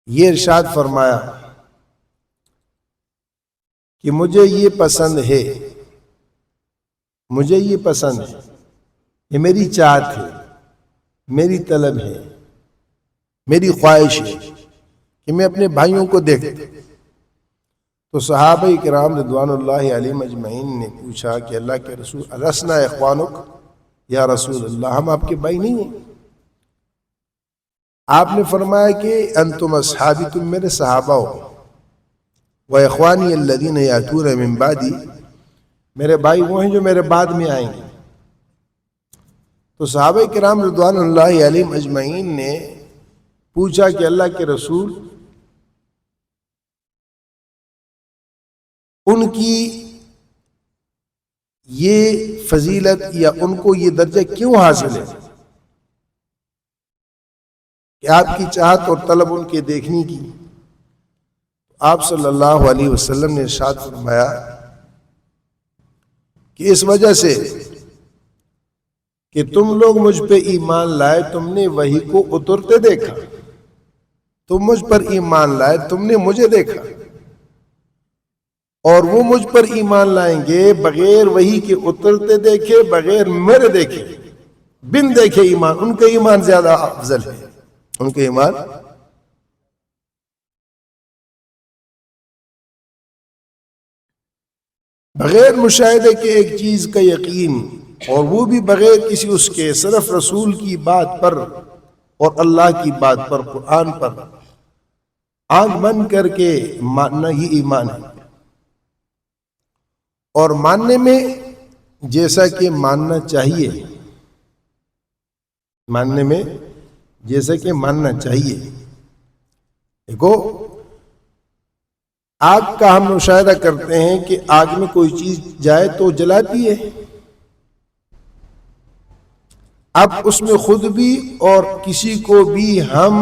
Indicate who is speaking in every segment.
Speaker 1: یہ ارشاد فرمایا کہ مجھے یہ پسند ہے، مجھے یہ پسند ہے، یہ میری چاہت ہے، میری طلب ہے، میری خواہش ہے کہ میں اپنے بھائیوں کو دیکھتا۔ تو صحابہ کرام رضوان اللہ علیہم اجمعین نے پوچھا کہ اللہ کے رسول السنا اخوانک یا رسول اللہ، ہم آپ کے بھائی نہیں ہیں؟ آپ نے فرمایا کہ انتم اصحابی، تم میرے صحابہ ہو، وَإِخْوَانِيَ الَّذِينَ يَأْتُونَ مِن بَعْدِي، میرے بھائی وہ ہیں جو میرے بعد میں آئیں گے۔ تو صحابہ کرام رضوان اللہ علیہم اجمعین نے پوچھا کہ اللہ کے رسول ان کی یہ فضیلت یا ان کو یہ درجہ کیوں حاصل ہے کہ آپ کی چاہت اور طلب ان کے دیکھنے کی؟ آپ صلی اللہ علیہ وسلم نے ارشاد فرمایا کہ اس وجہ سے کہ تم لوگ مجھ پہ ایمان لائے، تم نے وحی کو اترتے دیکھا، تم مجھ پر ایمان لائے، تم نے مجھے دیکھا، اور وہ مجھ پر ایمان لائیں گے بغیر وحی کے اترتے دیکھے، بغیر میرے دیکھے، بن دیکھے ایمان، ان کا ایمان زیادہ افضل ہے، ان کا ایمان بغیر مشاہدے کے ایک چیز کا یقین، اور وہ بھی بغیر کسی اس کے، صرف رسول کی بات پر اور اللہ کی بات پر، قرآن پر آنکھ بند کر کے ماننا ہی ایمان ہے۔ اور ماننے میں جیسا کہ ماننا چاہیے، ماننے میں جیسا کہ ماننا چاہیے۔ دیکھو آگ کا ہم مشاہدہ کرتے ہیں کہ آگ میں کوئی چیز جائے تو جلاتی ہے، اب اس میں خود بھی اور کسی کو بھی ہم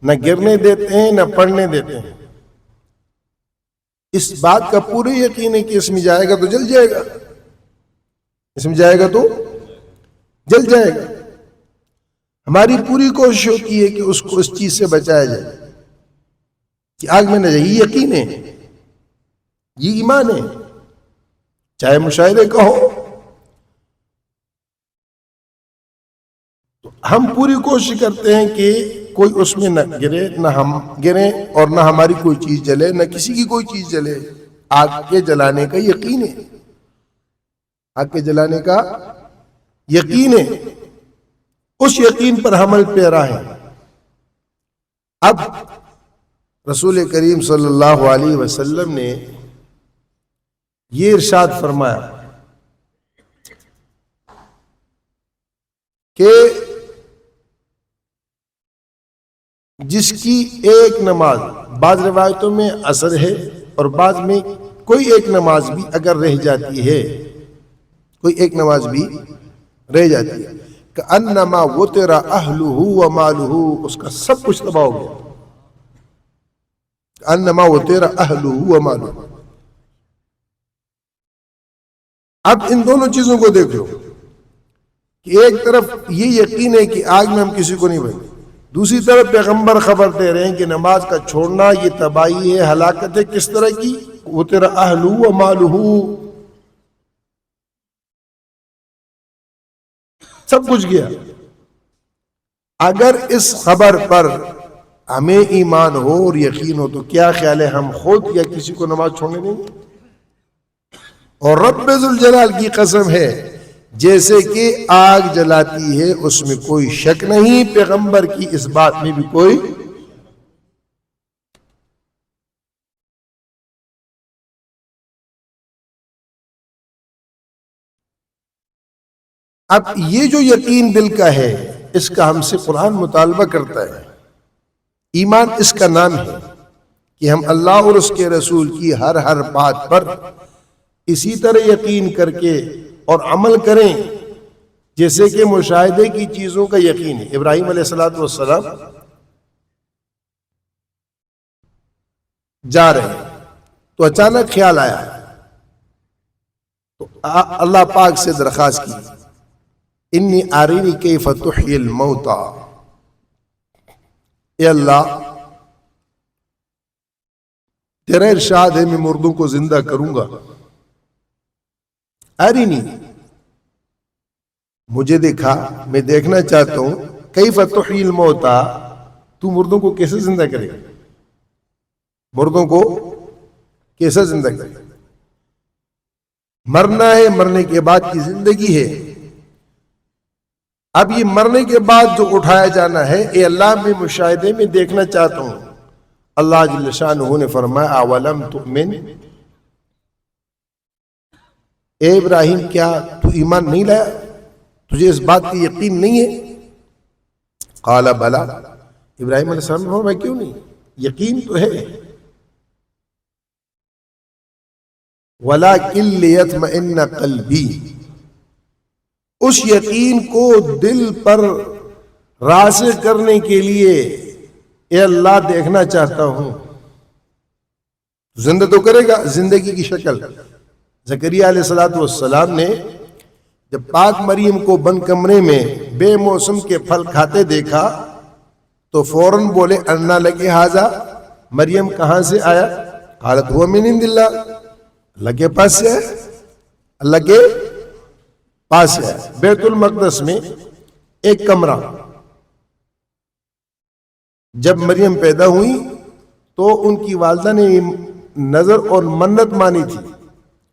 Speaker 1: نہ گرنے دیتے ہیں نہ پڑنے دیتے ہیں۔ اس بات کا پورے یقین ہے کہ اس میں جائے گا تو جل جائے گا، اس میں جائے گا تو جل جائے گا۔ ہماری پوری کوشش ہوتی ہے کہ اس کو اس چیز سے بچایا جائے کہ آگ میں نہ جائے۔ یہ یقین ہے، یہ ایمان ہے، چاہے مشاہدے کا ہو۔ ہم پوری کوشش کرتے ہیں کہ کوئی اس میں نہ گرے، نہ ہم گریں، اور نہ ہماری کوئی چیز جلے، نہ کسی کی کوئی چیز جلے۔ آگ کے جلانے کا یقین ہے، آگ کے جلانے کا یقین ہے، اس یقین پر عمل پیرا ہے۔ اب رسول کریم صلی اللہ علیہ وسلم نے یہ ارشاد فرمایا کہ جس کی ایک نماز، بعض روایتوں میں عصر ہے اور بعض میں کوئی ایک نماز بھی اگر رہ جاتی ہے، کوئی ایک نماز بھی رہ جاتی ہے، کأنما وطر اہلہ ومالہ، اس کا سب کچھ تباہ ہو گیا، کأنما وطر اہلہ ومالہ۔ اب ان دونوں چیزوں کو دیکھ لو کہ ایک طرف یہ یقین ہے کہ آگ میں ہم کسی کو نہیں بھریں، دوسری طرف پیغمبر خبر دے رہے ہیں کہ نماز کا چھوڑنا یہ تباہی ہے، ہلاکت ہے۔ کس طرح کی؟ وطر اہلہ ومالہ، سب کچھ گیا۔ اگر اس خبر پر ہمیں ایمان ہو اور یقین ہو تو کیا خیال ہے ہم خود یا کسی کو نماز چھوڑنے دیں گے؟ اور رب ذوالجلال کی قسم ہے، جیسے کہ آگ جلاتی ہے اس میں کوئی شک نہیں، پیغمبر کی اس بات میں بھی کوئی۔ اب یہ جو یقین دل کا ہے، اس کا ہم سے قرآن مطالبہ کرتا ہے۔ ایمان اس کا نام ہے کہ ہم اللہ اور اس کے رسول کی ہر بات پر اسی طرح یقین کر کے اور عمل کریں جیسے کہ مشاہدے کی چیزوں کا یقین ہے۔ ابراہیم علیہ السلام جا رہے ہیں تو اچانک خیال آیا تو اللہ پاک سے درخواست کی، انی ارینی کیف تحیی الموتى، اے اللہ تیرا ارشاد ہے میں مردوں کو زندہ کروں گا، ارینی مجھے دکھا، میں دیکھنا چاہتا ہوں، کیف تحیی الموتى، تو مردوں کو کیسے زندہ کرے گا، مردوں کو کیسے زندہ کرے گا؟ مرنا ہے، مرنے کے بعد کی زندگی ہے، اب یہ مرنے کے بعد جو اٹھایا جانا ہے، اے اللہ میں مشاہدے میں دیکھنا چاہتا ہوں۔ اللہ جل شانہ نے فرمایا اولم تؤمن، اے ابراہیم کیا تو ایمان نہیں لایا، تجھے اس بات کی یقین نہیں ہے؟ قال بلا، ابراہیم علیہ السلام نے فرمایا کیوں نہیں، یقین تو ہے، وَلَكِنْ لِيَطْمَئِنَّ قَلْبِي، اس یقین کو دل پر راسخ کرنے کے لیے اے اللہ دیکھنا چاہتا ہوں۔ زندہ تو کرے گا، زندگی کی شکل۔ زکریا علیہ السلام نے جب پاک مریم کو بند کمرے میں بے موسم کے پھل کھاتے دیکھا تو فوراً بولے انا لگے حاضا، مریم کہاں سے آیا؟ قالت هو من عند اللہ، اللہ کے پاس سے ہے، اللہ کے پاس سے ہے۔ بیت المقدس میں ایک کمرہ، جب مریم پیدا ہوئی تو ان کی والدہ نے نظر اور منت مانی تھی،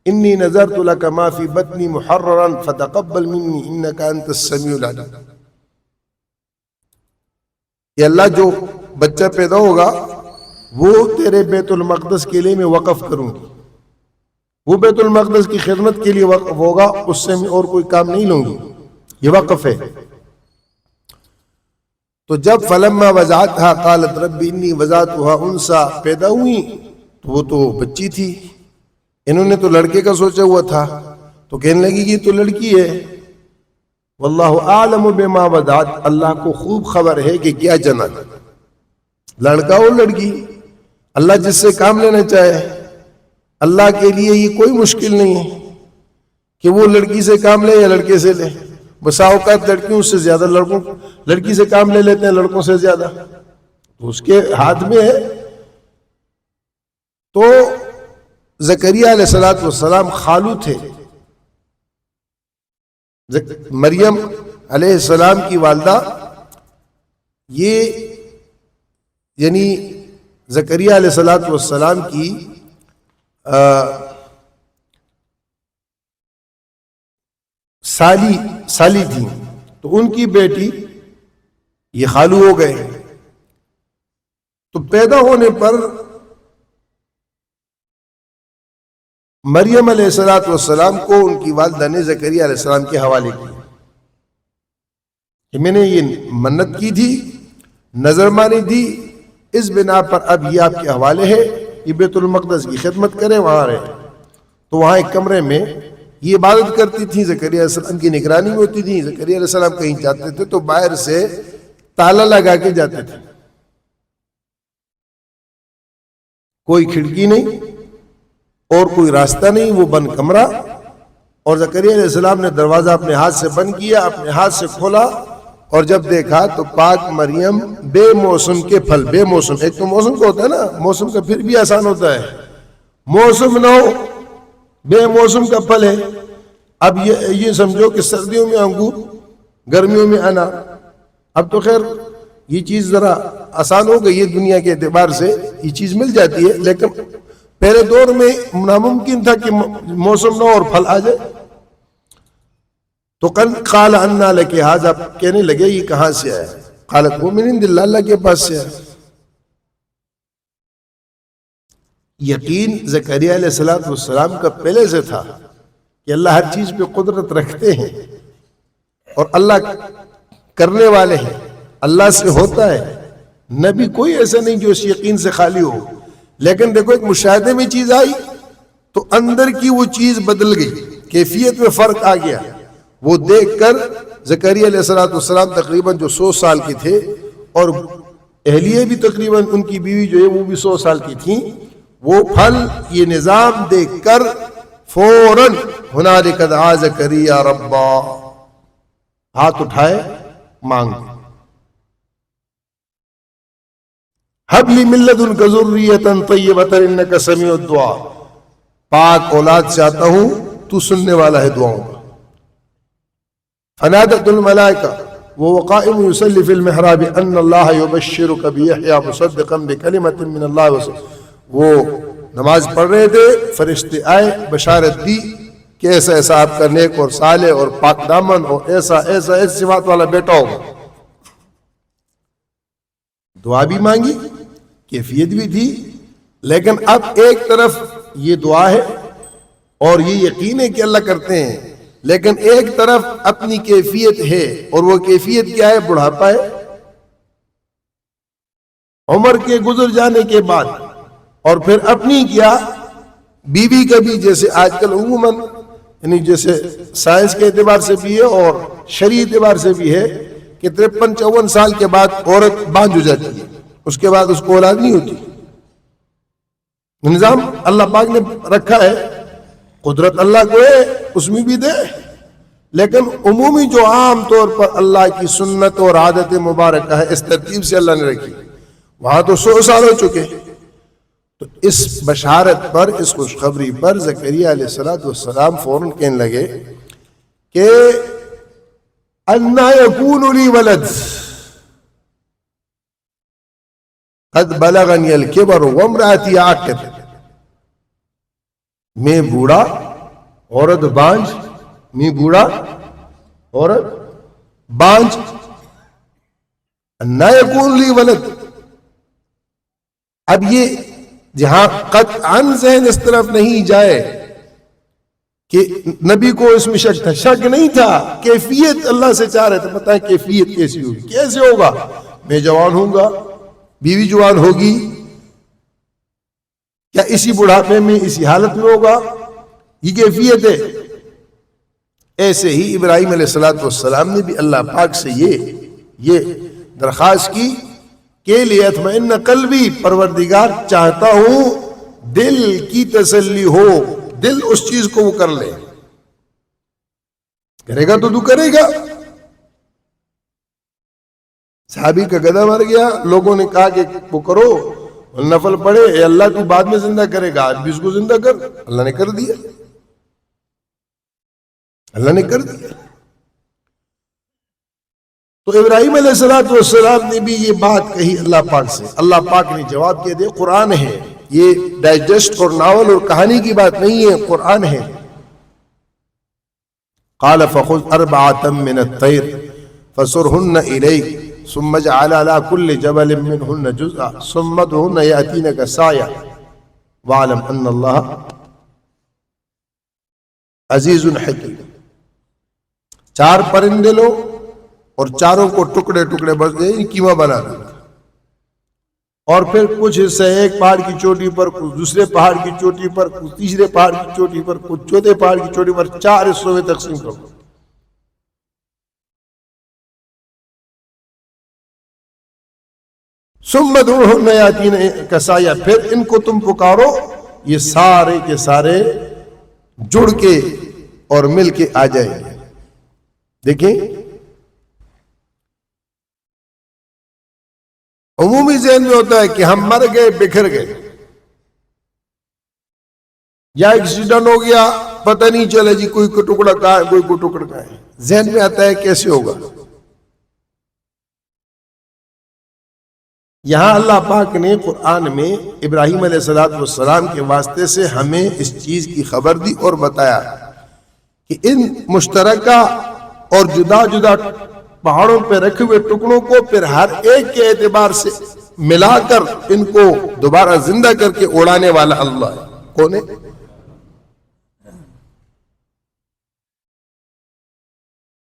Speaker 1: انی نظرت لک ما فی بطنی محررا فتقبل منی انک انت السمیع العلیم، کہ اللہ جو بچہ پیدا ہوگا وہ تیرے بیت المقدس کے لیے میں وقف کروں گی، وہ بیت المقدس کی خدمت کے لیے وقف ہوگا، اس سے میں اور کوئی کام نہیں لوں گی، یہ وقف ہے۔ تو جب فلما وضعتها قالت رب انی وضعتها انثى، پیدا ہوئی تو وہ تو بچی تھی، انہوں نے تو لڑکے کا سوچا ہوا تھا، تو کہنے لگی کہ تو لڑکی ہے، واللہ اعلم بما وضعت، اللہ کو خوب خبر ہے کہ کیا جنا، لڑکا ہو لڑکی، اللہ جس سے کام لینا چاہے، اللہ کے لیے یہ کوئی مشکل نہیں ہے کہ وہ لڑکی سے کام لے یا لڑکے سے لے، بسا اوقات لڑکیوں سے زیادہ لڑکی سے کام لے لیتے ہیں، لڑکوں سے زیادہ، تو اس کے ہاتھ میں ہے۔ تو زکریا علیہ السلام خالو تھے، مریم علیہ السلام کی والدہ، یہ یعنی زکریا علیہ السلام کی سالی تھی، تو ان کی بیٹی یہ خالو ہو گئے۔ تو پیدا ہونے پر مریم علیہ السلام کو ان کی والدہ نے زکریا علیہ السلام کے حوالے کیا کہ میں نے یہ منت کی تھی، نظر مانی تھی، اس بنا پر اب یہ آپ کے حوالے ہے، یہ بیت المقدس کی خدمت کریں، وہاں رہے۔ تو وہاں ایک کمرے میں یہ عبادت کرتی تھی، زکریا علیہ السلام کی نگرانی میں ہوتی تھی۔ زکریا علیہ السلام کہیں جاتے تھے تو باہر سے تالا لگا کے جاتے تھے، کوئی کھڑکی نہیں اور کوئی راستہ نہیں، وہ بند کمرہ، اور زکریا علیہ السلام نے دروازہ اپنے ہاتھ سے بند کیا، اپنے ہاتھ سے کھولا، اور جب دیکھا تو پاک مریم بے موسم کے پھل، بے موسم، ایک تو موسم کا ہوتا ہے نا، موسم کا پھر بھی آسان ہوتا ہے، موسم نہ ہو، بے موسم کا پھل ہے۔ اب یہ سمجھو کہ سردیوں میں انگور، گرمیوں میں انار، اب تو خیر یہ چیز ذرا آسان ہو گئی ہے، دنیا کے اعتبار سے یہ چیز مل جاتی ہے، لیکن پہلے دور میں ناممکن تھا کہ موسم نہ ہو اور پھل آ جائے۔ تو قال انا لک ھذا، کہنے لگے یہ کہاں سے آیا؟ قالت وہ من عند اللہ، اللہ کے پاس سے آیا۔ یقین زکریا علیہ السلام کا پہلے سے تھا کہ اللہ ہر چیز پہ قدرت رکھتے ہیں اور اللہ کرنے والے ہیں، اللہ سے ہوتا ہے، نبی کوئی ایسا نہیں جو اس یقین سے خالی ہو۔ لیکن دیکھو ایک مشاہدے میں چیز آئی تو اندر کی وہ چیز بدل گئی، کیفیت میں فرق آ گیا۔ وہ دیکھ کر زکریا علیہ السلام تقریباً جو 100 سال کے تھے، اور اہلیہ بھی تقریباً ان کی بیوی جو ہے وہ بھی 100 سال کی تھیں، وہ پھل، یہ نظام دیکھ کر فوراً ہنالک دعا زکریا ربا، ہاتھ اٹھائے مانگ، حب لی من لدنک ذریۃ طیبۃ انک سمیع الدعاء، پاک اولاد چاہتا ہوں تو سننے والا ہے دعاؤں کا۔ فنادت الملائکہ وهو قائم يصلي في المحراب ان اللہ یبشرک بیحییٰ مصدقا بکلمۃ من اللہ، وہ نماز پڑھ رہے تھے، فرشتے آئے بشارت دی کہ ایسا ایسا آپ کا نیک اور صالح اور پاک دامن اور ایسا ایسا ایسی صفات والا بیٹا ہوگا۔ دعا بھی مانگی، کیفیت بھی تھی، لیکن اب ایک طرف یہ دعا ہے اور یہ یقین ہے کہ اللہ کرتے ہیں، لیکن ایک طرف اپنی کیفیت ہے، اور وہ کیفیت کیا ہے؟ بڑھاپا ہے، عمر کے گزر جانے کے بعد، اور پھر اپنی کیا بیوی کا بھی، جیسے آج کل عموماً یعنی جیسے سائنس کے اعتبار سے بھی ہے اور شرعی اعتبار سے بھی ہے کہ 53-54 سال کے بعد عورت بانجھ ہو جاتی ہے، اس کے بعد اس کو اولاد نہیں ہوتی۔ نظام اللہ پاک نے رکھا ہے، قدرت اللہ کو ہے اس میں بھی دے، لیکن عمومی جو عام طور پر اللہ کی سنت اور عادت مبارکہ ہے اس ترتیب سے اللہ نے رکھی، وہاں تو 100 سال ہو چکے۔ تو اس بشارت پر، اس خوشخبری پر زکریا علیہ السلام فوراً کہنے لگے کہ انا یکون لی ولد قد بلغنی الکبر وامرأتی عاقر، میں بوڑھا، عورت بانج، میں بوڑھا، عورت بانج، انا یکون لی ولد۔ اب یہ جہاں قطعاً ذہن اس طرف نہیں جائے کہ نبی کو اس میں شک تھا، شک نہیں تھا، کیفیت اللہ سے چاہ رہے تھے، بتائیں کیفیت کیسی ہوگی، کیسے ہوگا؟ میں جوان ہوں گا، بیوی جوان ہوگی، کیا اسی بڑھاپے میں اسی حالت میں ہوگا؟ یہ کیفیت ہے۔ ایسے ہی ابراہیم علیہ السلام نے بھی اللہ پاک سے یہ درخواست کی کہ لیطمئن قلبی، پروردگار چاہتا ہوں دل کی تسلی ہو، دل اس چیز کو وہ کر لے، کرے گا تو کرے گا۔ صحابی کا گدھا مر گیا، لوگوں نے کہا کہ وہ کرو، نفل پڑھے، اے اللہ تو بعد میں زندہ کرے گا، آج بھی اس کو زندہ کر، اللہ نے کر دیا، اللہ نے کر دیا۔ تو ابراہیم علیہ السلام نے بھی یہ بات کہی اللہ پاک سے، اللہ پاک نے جواب دے دیا، قرآن ہے یہ، ڈائجسٹ اور ناول اور کہانی کی بات نہیں ہے، قرآن ہے۔ قال فخذ أربعة من الطير فصرهن إليك ثم اجعل على كل جبل منهن جزءا ثم ادعهن يأتينك سعيا واعلم أن الله عزيز حكيم۔ 4 پرندے لو اور چاروں کو ٹکڑے ٹکڑے بس دے، کیما بنا دو، اور پھر کچھ حصہ ایک پہاڑ کی چوٹی پر، کچھ دوسرے پہاڑ کی چوٹی پر، کچھ تیسرے پہاڑ کی چوٹی پر، کچھ چوتھے پہاڑ کی چوٹی پر، 4 حصوں میں تقسیم کرو۔ ثم ادعوهن يأتينك سعيا، پھر ان کو تم پکارو، یہ سارے کے سارے جڑ کے اور مل کے آ جائیں گے۔ دیکھیں عمومی ذہن میں ہوتا ہے کہ ہم مر گئے، بکھر گئے، یا ایکسیڈنٹ ہو گیا، پتہ نہیں چلے جی کوئی کو ٹکڑا کہاں ہے، کوئی کو ٹکڑا کہاں ہے، ذہن میں آتا ہے کیسے ہوگا۔ یہاں اللہ پاک نے قرآن میں ابراہیم علیہ السلام کے واسطے سے ہمیں اس چیز کی خبر دی اور بتایا کہ ان مشترکہ اور جدا جدا پہاڑوں پہ رکھے ہوئے ٹکڑوں کو پھر ہر ایک کے اعتبار سے ملا کر ان کو دوبارہ زندہ کر کے اڑانے والا اللہ ہے۔ کون ہے؟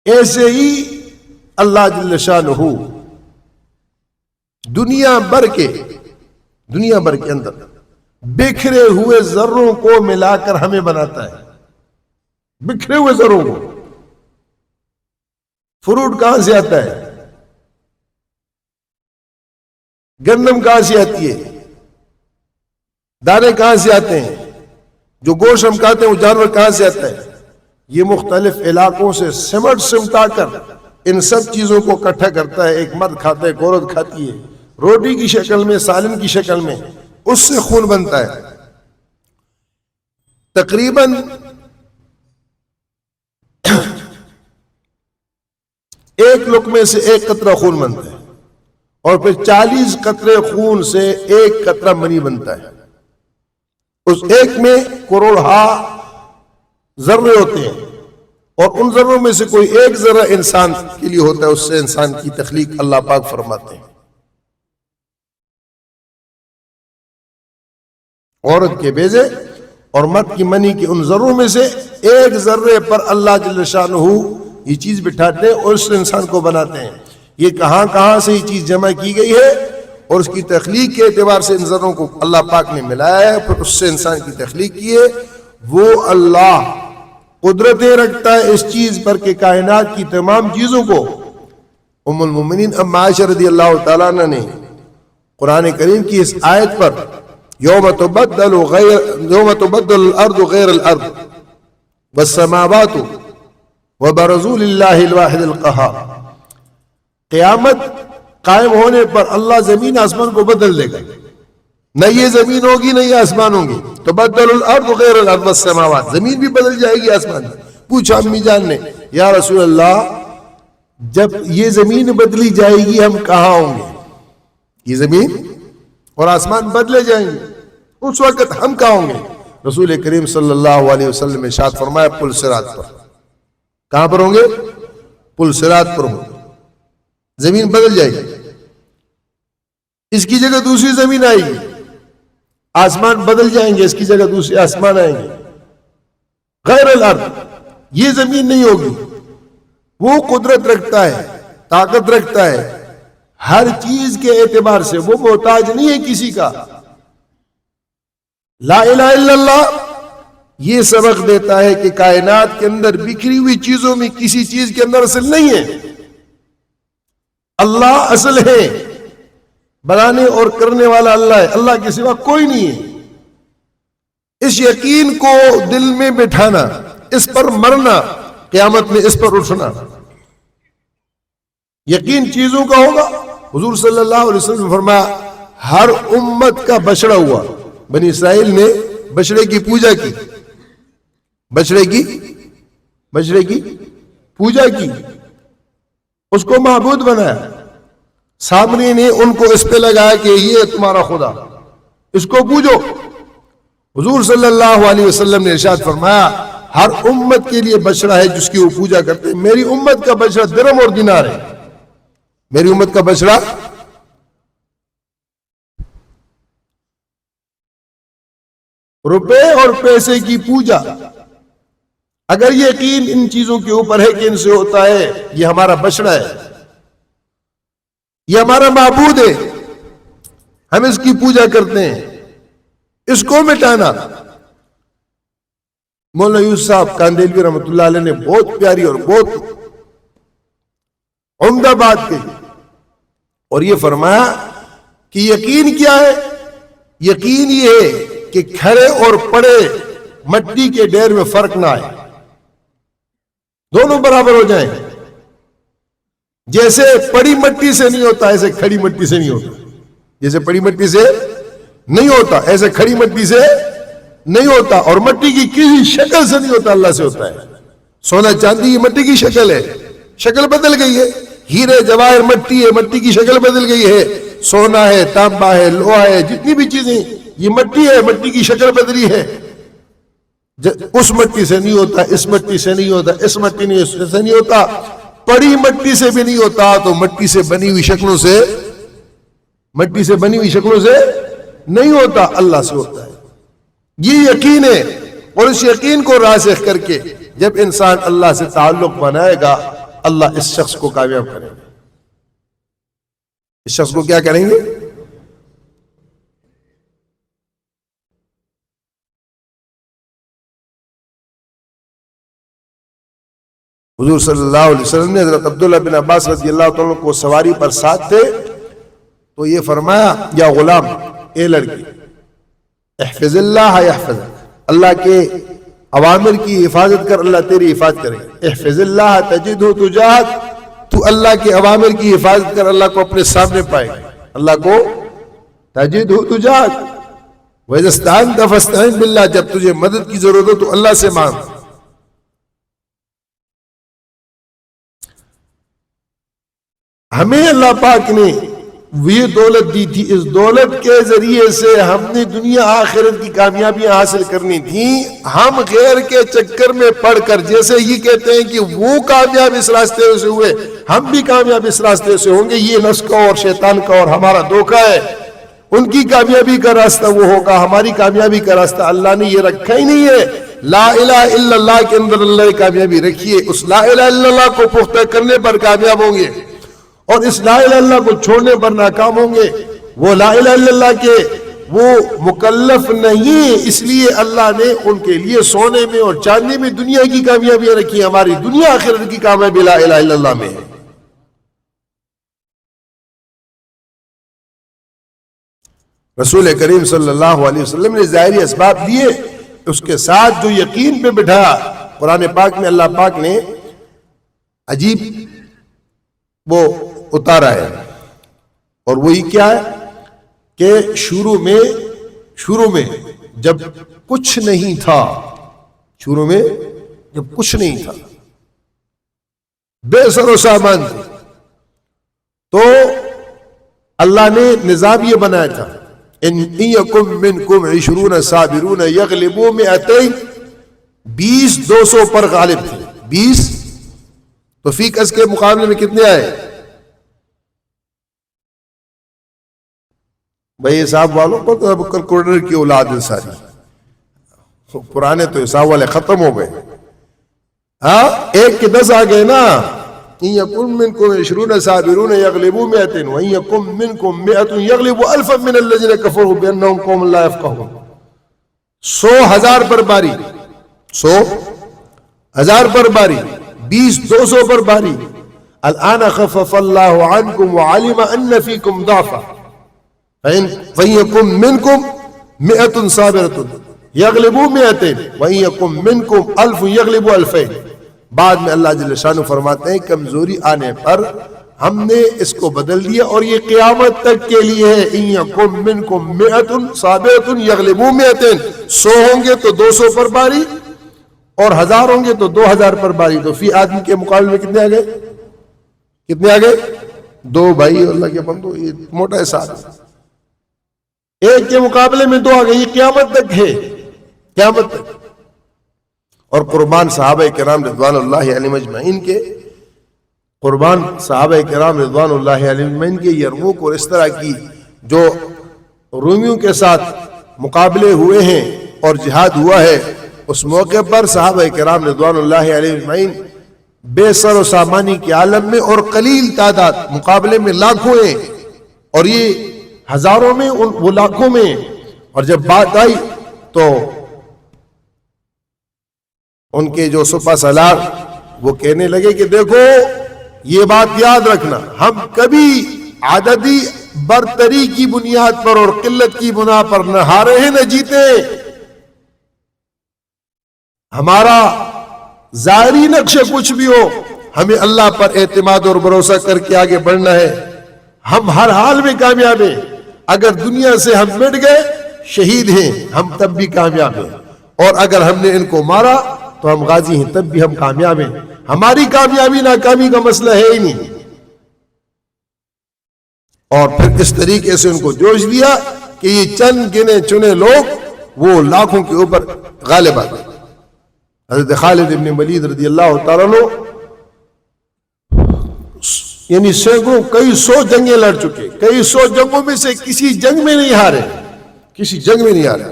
Speaker 1: ایسے ہی اللہ جل شانہ دنیا بھر کے اندر بکھرے ہوئے ذروں کو ملا کر ہمیں بناتا ہے، بکھرے ہوئے ذروں کو۔ فروٹ کہاں سے آتا ہے؟ گندم کہاں سے آتی ہے؟ دانے کہاں سے آتے ہیں؟ جو گوشت ہم کھاتے ہیں وہ جانور کہاں سے آتا ہے؟ یہ مختلف علاقوں سے سمٹا کر ان سب چیزوں کو اکٹھا کرتا ہے۔ ایک مرد کھاتا ہے، ایک عورت کھاتی ہے، روٹی کی شکل میں، سالن کی شکل میں، اس سے خون بنتا ہے. تقریباً 1 لقمے سے 1 قطرہ خون بنتا ہے، اور پھر 40 قطرے خون سے 1 قطرہ منی بنتا ہے. اس ایک میں کروڑہا ذرے ہوتے ہیں، اور ان ذروں میں سے کوئی 1 ذرہ انسان کے لیے ہوتا ہے. اس سے انسان کی تخلیق اللہ پاک فرماتے ہیں. عورت کے بیضے اور مرد کی منی کے ان ذروں میں سے 1 ذرے پر اللہ جل شانہ یہ چیز بٹھاتے ہیں اور اس سے انسان کو بناتے ہیں. یہ کہاں کہاں سے یہ چیز جمع کی گئی ہے، اور اس کی تخلیق کے اعتبار سے ان ذروں کو اللہ پاک نے ملایا ہے، پھر اس سے انسان کی تخلیق کی ہے. وہ اللہ قدرتیں رکھتا ہے اس چیز پر کہ کائنات کی تمام چیزوں کو. ام المومنین ام عائشہ رضی اللہ تعالیٰ عنہ نے قرآن کریم کی اس آیت پر یوم تبدل الارض غیر الارض والسماوات وبرزوا للہ الواحد القہار، قیامت قائم ہونے پر اللہ زمین آسمان کو بدل دے گا. نہ یہ زمین ہوگی نہ یہ آسمان ہوں گے. تبدل الارض غیر الارض والسماوات، زمین بھی بدل جائے گی، آسمان بھی. پوچھا امی جان نے یا رسول اللہ جب یہ زمین بدلی جائے گی ہم کہاں ہوں گے؟ یہ زمین اور آسمان بدلے جائیں گے، اس وقت ہم کہاں ہوں گے؟ رسول کریم صلی اللہ علیہ وسلم نے ارشاد فرمایا پل صراط پر. کہاں پر ہوں گے؟ پل صراط پر ہوں گے. زمین بدل جائے گی، اس کی جگہ دوسری زمین آئے گی. آسمان بدل جائیں گے، اس کی جگہ دوسرے آسمان آئیں گے. غیر الارض، یہ زمین نہیں ہوگی. وہ قدرت رکھتا ہے، طاقت رکھتا ہے ہر چیز کے اعتبار سے، وہ محتاج نہیں ہے کسی کا. لا الہ الا اللہ یہ سبق دیتا ہے کہ کائنات کے اندر بکھری ہوئی چیزوں میں کسی چیز کے اندر اصل نہیں ہے. اللہ اصل ہے، بنانے اور کرنے والا اللہ ہے، اللہ کے سوا کوئی نہیں ہے. اس یقین کو دل میں بٹھانا، اس پر مرنا، قیامت میں اس پر اٹھنا. یقین چیزوں کا ہوگا. حضور صلی اللہ علیہ وسلم نے فرمایا ہر امت کا بچڑا ہوا. بنی اسرائیل نے بچڑے کی پوجا کی، بچڑے کی پوجا کی، اس کو معبود بنایا. سامری نے ان کو اس پہ لگایا کہ یہ تمہارا خدا، اس کو پوجو. حضور صلی اللہ علیہ وسلم نے ارشاد فرمایا ہر امت کے لیے بچڑا ہے جس کی وہ پوجا کرتے ہیں. میری امت کا بچڑا درہم اور دینار ہے. میری امت کا بچڑا روپے اور پیسے کی پوجا. اگر یقین ان چیزوں کے اوپر ہے کہ ان سے ہوتا ہے، یہ ہمارا بچڑا ہے، یہ ہمارا معبود ہے، ہم اس کی پوجا کرتے ہیں، اس کو مٹانا. مولانا یوسف صاحب کاندیلوی رحمۃ اللہ علیہ نے بہت پیاری اور بہت عمدہ بات کہی، اور یہ فرمایا کہ یقین کیا ہے؟ یقین یہ ہے کہ کھڑے اور پڑے مٹی کے ڈھیر میں فرق نہ آئے، دونوں برابر ہو جائیں. جیسے پڑی مٹی سے نہیں ہوتا ایسے کھڑی مٹی سے نہیں ہوتا، جیسے پڑی مٹی سے نہیں ہوتا ایسے کھڑی مٹی سے نہیں ہوتا، اور مٹی کی کسی شکل سے نہیں ہوتا، اللہ سے ہوتا ہے. سونا چاندی یہ مٹی کی شکل ہے، شکل بدل گئی ہے. ہیرے جواہر مٹی ہے، مٹی کی شکل بدل گئی ہے. سونا ہے، تانبا ہے، لوہا ہے، جتنی بھی چیزیں یہ مٹی ہے، مٹی کی شکل بدلی ہے. اس مٹی سے نہیں ہوتا، اس مٹی سے نہیں ہوتا، اس مٹی سے نہیں ہوتا، پڑی مٹی سے بھی نہیں ہوتا، تو مٹی سے بنی ہوئی شکلوں سے نہیں ہوتا، اللہ سے ہوتا ہے. یہ یقین ہے، اور اس یقین کو راسخ کر کے جب انسان اللہ سے تعلق بنائے گا، اللہ اس شخص کو کامیاب کرے گا. اس شخص کو کیا کریں گے؟ حضور صلی اللہ علیہ وسلم نے حضرت عبداللہ بن عباس رضی اللہ تعالیٰ کو سواری پر ساتھ تھے تو یہ فرمایا یا غلام، اے لڑکی، احفظ اللہ یحفظک، اللہ کے اوامر کی حفاظت کر، اللہ تیری حفاظت کرے گا. احفظ اللہ تجدہ تجاہک، تو اللہ کے اوامر کی حفاظت کر، اللہ کو اپنے سامنے پائے گا. اللہ کو تجدہ تجاک وَإِذَا اسْتَعَنْتَ فَاسْتَعِنْ بِاللَّهِ، جب تجھے مدد کی ضرورت ہو تو اللہ سے مانگ. ہمیں اللہ پاک نے یہ دولت دی تھی، اس دولت کے ذریعے سے ہم نے دنیا آخرت کی کامیابیاں حاصل کرنی تھی. ہم غیر کے چکر میں پڑ کر، جیسے یہ کہتے ہیں کہ وہ کامیاب اس راستے سے ہوئے، ہم بھی کامیاب اس راستے سے ہوں گے، یہ نفس کا اور شیطان کا اور ہمارا دھوکہ ہے. ان کی کامیابی کا راستہ وہ ہوگا، ہماری کامیابی کا راستہ اللہ نے یہ رکھا ہی نہیں ہے. لا الہ الا اللہ کے اندر اللہ کامیابی رکھیے، اس لا الہ الا اللہ کو پختہ کرنے پر کامیاب ہوں گے، اور اس لا الہ الا اللہ کو چھوڑنے پر ناکام ہوں گے. وہ لا الہ الا اللہ کے وہ مکلف نہیں، اس لیے اللہ نے ان کے لیے سونے میں اور چاندی میں دنیا کی کامیابیاں رکھی. ہماری دنیا آخرت کی کامیابی لا الہ الا اللہ میں ہے. رسول کریم صلی اللہ علیہ وسلم نے ظاہری اسباب دیے، اس کے ساتھ جو یقین پہ بٹھایا. قرآن پاک میں اللہ پاک نے عجیب وہ اتارا ہے، اور وہی کیا ہے کہ شروع میں جب کچھ نہیں تھا، شروع میں جب کچھ نہیں تھا، بے سر و سامان تھے، تو اللہ نے نظام یہ بنایا تھا، ان یکم منکم 20 صابرون یغلبوا 200، 20 200 پر غالب تھے. 20 تو فی کس کے مقابلے میں کتنے آئے بھائی؟ حساب والوں کو تو اب کیلکولیٹر کی اولاد ہے ساری، پرانے تو حساب والے ختم ہو گئے. ہاں، 1 کے 10 آ گئے نا. ان یکم منکم 20 صابرون یغلبوا 200 وان یکم منکم 100 یغلبوا 1000 من الذین کفروا بانہم قوم لا یفقہون. 100,000 پر باری، 100,000 پر باری، 20 200 پر باری. الآن خفف اللہ عنکم وعلم ان فیکم ضعفا فإن يكن منكم 100 صابرة يغلبوا 200 وإن يكن منكم 1000 يغلبوا 2000. بعد میں اللہ جل شانہ فرماتے ہیں کمزوری آنے پر ہم نے اس کو بدل دیا، اور یہ قیامت تک کے لیے ہے. إن يكن منكم 100 صابرة يغلبوا 200، 100 ہوں گے تو 200 پر باری، اور 1000 ہوں گے تو 2000 پر باری. تو فی آدمی کے مقابلے میں کتنے آ گئے؟ 2. بھائی اللہ کے بندو، یہ موٹا حساب ہے. 1 کے مقابلے میں 2 آ گئے. یہ قیامت تک ہے، قیامت تک. اور قربان صحابہ کرام رضوان اللہ علیہم اجمعین کے، قربان صحابہ کرام رضوان اللہ علیہم اجمعین کے یرموک اور اس طرح کی جو رومیوں کے ساتھ مقابلے ہوئے ہیں اور جہاد ہوا ہے، اس موقع پر صحابہ کرام رضوان اللہ علیہم اجمعین بے سر و سامانی کے عالم میں، اور قلیل تعداد، مقابلے میں لاکھوں ہیں اور یہ ہزاروں میں، وہ لاکھوں میں. اور جب بات آئی تو ان کے جو سپہ سالار وہ کہنے لگے کہ دیکھو، یہ بات یاد رکھنا، ہم کبھی عددی برتری کی بنیاد پر اور قلت کی بنا پر نہ ہارے ہیں نہ جیتے. ہمارا ظاہری نقشہ کچھ بھی ہو، ہمیں اللہ پر اعتماد اور بھروسہ کر کے آگے بڑھنا ہے. ہم ہر حال میں کامیاب ہیں. اگر دنیا سے ہم مٹ گئے، شہید ہیں، ہم تب بھی کامیاب ہیں، اور اگر ہم نے ان کو مارا تو ہم غازی ہیں، تب بھی ہم کامیاب ہیں. ہماری کامیابی ناکامی کا مسئلہ ہے ہی نہیں. اور پھر اس طریقے سے ان کو جوش دیا کہ یہ چند گنے چنے لوگ وہ لاکھوں کے اوپر غالب آ گئے. حضرت خالد ابن ولید رضی اللہ تعالیٰ عنہ یعنی سینکڑوں، کئی 100 جنگیں لڑ چکے، کئی 100 جنگوں میں سے کسی جنگ میں نہیں ہارے، کسی جنگ میں نہیں ہارے،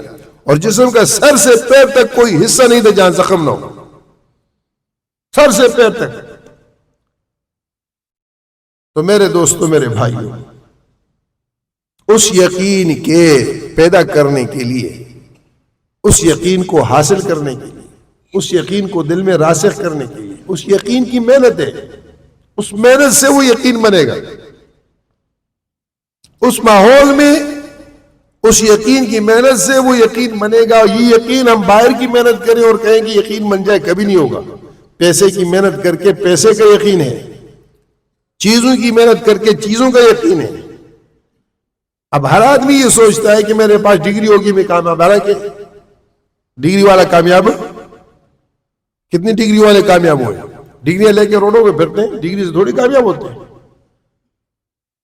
Speaker 1: اور جسم کا سر سے پیر تک کوئی حصہ نہیں تھا جہاں زخم نہ ہو، سر سے پیر تک. تو میرے دوستو، میرے بھائیو، اس یقین کے پیدا کرنے کے لیے، اس یقین کو حاصل کرنے کے لیے، اس یقین کو دل میں راسخ کرنے کے لیے، اس یقین کی محنت ہے. اس محنت سے وہ یقین بنے گا. اس ماحول میں اس یقین کی محنت سے وہ یقین بنے گا. یہ یقین ہم باہر کی محنت کریں اور کہیں کہ یقین بن جائے، کبھی نہیں ہوگا. پیسے کی محنت کر کے پیسے کا یقین ہے، چیزوں کی محنت کر کے چیزوں کا یقین ہے. اب ہر آدمی یہ سوچتا ہے کہ میرے پاس ڈگری ہوگی میں کامیاب، حالانکہ ڈگری والا کامیاب کتنی ڈگری والے کامیاب ہوئے؟ ڈگریاں لے کے روڈوں پہ پھرتے ہیں، ڈگری سے تھوڑی کامیاب ہوتے ہیں۔